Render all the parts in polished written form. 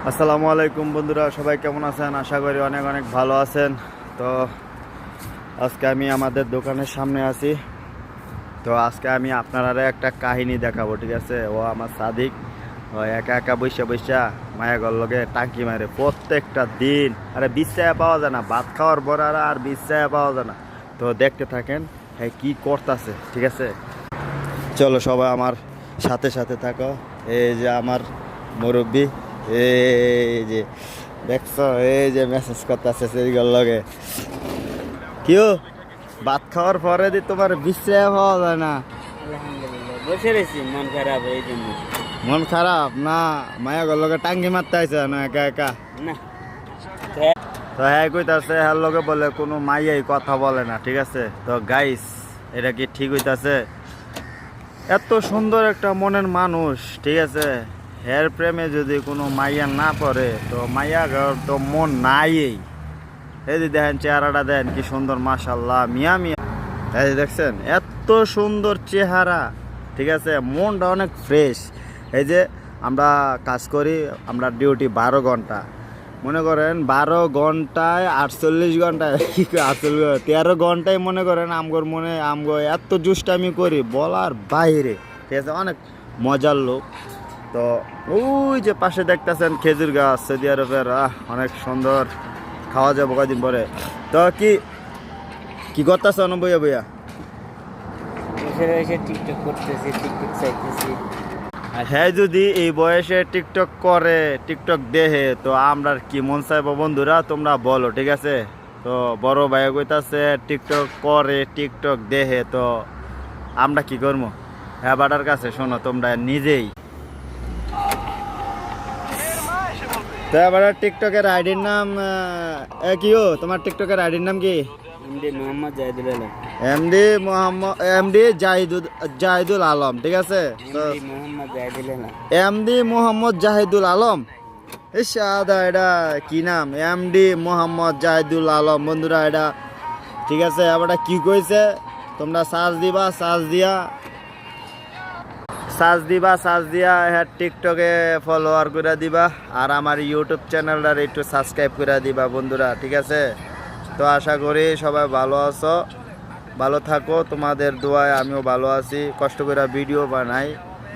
আসসালামু আলাইকুম বন্ধুরা, সবাই কেমন আছেন? আশা করি অনেক অনেক ভালো আছেন। তো আজকে আমি আমাদের দোকানের সামনে আছি। তো আজকে আমি আপনারা একটা কাহিনী দেখাবো, ঠিক আছে? ও আমার সাদিক, ও একা একা বৈশা বৈশা মায়াগর লগে টাঙ্কি মারে প্রত্যেকটা দিন। আরে বিছায়া পাওয়া যায় না, ভাত খাওয়ার পর আর বিছায়া পাওয়া যায় না। তো দেখতে থাকেন হ্যাঁ কি করতেছে, ঠিক আছে? চলো সবাই আমার সাথে সাথে থাকো। এই যে আমার মুরব্বী, এই যে দেখছো, এই যে মেসেজ করতেছে সেইগুলোর লগে। কিও ভাত খাওয়ার পরে দি তোমার বিশ্রাম পাওয়া যায় না? আলহামদুলিল্লাহ বসে রয়েছি, মন খারাপ এই জন্য। মন খারাপ না? মায়াগর লগে টাঙ্গি মারতে আইছে না একা একা? না তো হ্যাঁ কইতাছে, হ্যাঁ লগে বলে কোনো মাইয়াই কথা বলে না, ঠিক আছে? তো গাইস, এটা কি ঠিক হইতাছে? এত সুন্দর একটা মনের মানুষ, ঠিক আছে, হের প্রেমে যদি কোনো মাইয়া না পড়ে তো মাইয়া তো মন নাই। এই যে দেখেন চেহারাটা, দেন কি সুন্দর, মাশাল্লাহ, মিয়া মিয়া। এই যে দেখছেন এত সুন্দর চেহারা, ঠিক আছে, মনটা অনেক ফ্রেশ। এই যে আমরা কাজ করি, আমরা ডিউটি 12 ঘন্টা, মনে করেন 12 ঘন্টায় 48 ঘন্টায় 13 ঘন্টায় মনে করেন আমগোর আমগো এত দুষ্টামি করি বলার বাইরে, ঠিক আছে, অনেক মজার লোক। তো ওই যে পাশে দেখতেছেন খেজুর গাছ, সৌদি আরবের, অনেক সুন্দর, খাওয়া যাবো কদিন পরে। তো কি কি করতেছ বইয়া বইয়া? বসে রয়েছে, টিকটক করতেছি, টিকটক চাইতেছি। হ্যাঁ, যদি এই বয়সে টিকটক করে, টিকটক দেখে, তো আমরা কি মন চাইবো বন্ধুরা তোমরা বলো, ঠিক আছে? তো বড় ভাই কইতাছে টিকটক করে, টিকটক দেখে, তো আমরা কি করবো? হ্যাঁ বাটার কাছে শোনো তোমরা নিজেই। তো এবার টিকটকের আইডির নাম কিও? তোমার টিকটকের আইডির নাম কি? এমডি মোহাম্মদ জাহিদুল আলম। এমডি জাহিদুল আলম, ঠিক আছে? তো এমডি মোহাম্মদ জাহিদুল আলম। এমডি মোহাম্মদ জাহিদুল আলম, সাদা এটা কি নাম? এমডি মোহাম্মদ জাহিদুল আলম বন্ধুরা, এটা ঠিক আছে। আবার কি কইছে, তোমরা সার্চ দিয়া হ্যাঁ টিকটকে ফলোয়ার করে দিবা, আর আমার ইউটিউব চ্যানেলটা একটু সাবস্ক্রাইব করে দিবা বন্ধুরা, ঠিক আছে? তো আশা করি সবাই ভালো আছো, ভালো থাকো, তোমাদের দোয়ায় আমিও ভালো আছি। কষ্ট করে ভিডিও বানাই,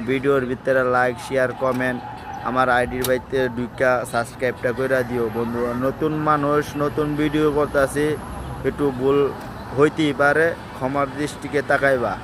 ভিডিওর ভিতরে লাইক শেয়ার কমেন্ট আমার আইডির বাইতে ঢুকা সাবস্ক্রাইবটা করে দিও বন্ধুরা। নতুন মানুষ, নতুন ভিডিও করতেছি, একটু ভুল হইতেই পারে, ক্ষমার দৃষ্টিকে তাকাইবা।